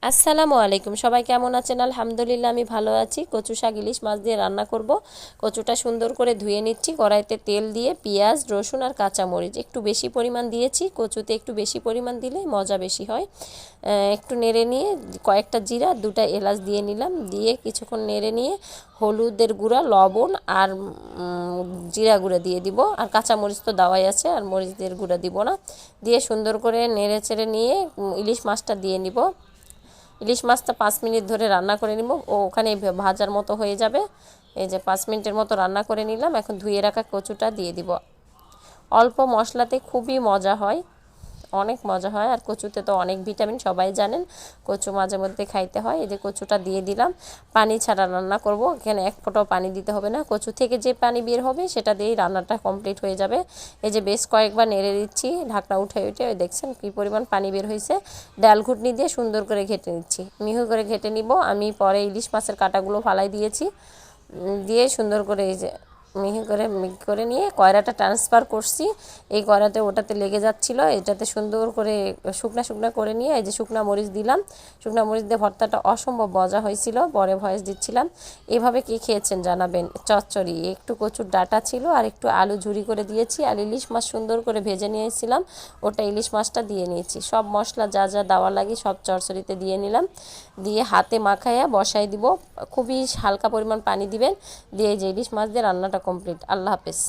আসসালামু আলাইকুম, সবাই কেমন আছেন? আলহামদুলিল্লাহ আমি ভালো আছি। কচু শাক ইলিশ মাছ দিয়ে রান্না করব। কচুটা সুন্দর করে ধুয়ে নিচ্ছি। কড়াইতে তেল দিয়ে পেঁয়াজ, রসুন আর কাঁচামরিচ একটু বেশি পরিমাণ দিয়েছি। কচুতে একটু বেশি পরিমাণ দিলে মজা বেশি হয়। একটু নেড়ে নিয়ে কয়েকটা জিরা, দুটা এলাচ দিয়ে নিলাম। দিয়ে কিছুক্ষণ নেড়ে নিয়ে হলুদের গুঁড়া, লবণ আর জিরা গুঁড়া দিয়ে দিব। আর কাঁচামরিচ তো দেওয়াই আছে, আর মরিচের গুঁড়া দিব না। দিয়ে সুন্দর করে নেড়ে চেড়ে নিয়ে ইলিশ মাছটা দিয়ে নিব। ইলিশ মাছটা 5 মিনিট ধরে রান্না করে নিব। ওখানে ভাজার মতো হয়ে যাবে। এই যে 5 মিনিটের মতো রান্না করে নিলাম। এখন ধুয়ে রাখা কচুটা দিয়ে দিব। অল্প মশলাতে খুবই মজা হয়, অনেক মজা হয়। আর কচুতে তো অনেক ভিটামিন, সবাই জানেন। কচু মাঝে মধ্যে খাইতে হয়। এই যে কচুটা দিয়ে দিলাম। পানি ছাড়া রান্না করব। এখানে এক ফোঁটাও পানি দিতে হবে না। কচু থেকে যে পানি বের হবে সেটা দিয়েই রান্নাটা কমপ্লিট হয়ে যাবে। এই যে বেশ কয়েকবার নেড়ে দিচ্ছি, ঢাকনা উঠে ওই দেখছেন কী পরিমাণ পানি বের হয়েছে। ডাল ঘুটনি দিয়ে সুন্দর করে ঘেটে নিচ্ছি, মিহি করে ঘেটে নিব। আমি পরে ইলিশ মাছের কাঁটাগুলো ফালাই দিয়েছি। দিয়ে সুন্দর করে এই যে মিহি করে নিয়ে কয়রাটা ট্রান্সফার করছি। এই কয়রাতে ওটাতে লেগে যাচ্ছিল, এটাতে সুন্দর করে শুকনা করে নিয়ে এই যে শুকনা মরিচ দিলাম। শুকনা মরিচ দিয়ে ভর্তাটা অসম্ভব মজা হয়েছিল। পরে ভয়েস দিচ্ছিলাম। এভাবে কি খেয়েছেন জানাবেন। চচ্চড়ি, একটু কচুর ডাঁটা ছিল আর একটু আলু ঝুরি করে দিয়েছি। আর ইলিশ মাছ সুন্দর করে ভেজে নিয়েছিলাম, ওটা ইলিশ মাছটা দিয়ে নিয়েছি। সব মশলা যা যা দেওয়া লাগে সব চচ্চড়িতে দিয়ে নিলাম। দিয়ে হাতে মাখাইয়া বসাই দিব। খুবই হালকা পরিমাণ পানি দিবেন। দিয়ে যে ইলিশ মাছ দিয়ে রান্নাটা কমপ্লিট। আল্লাহ হাফেজ।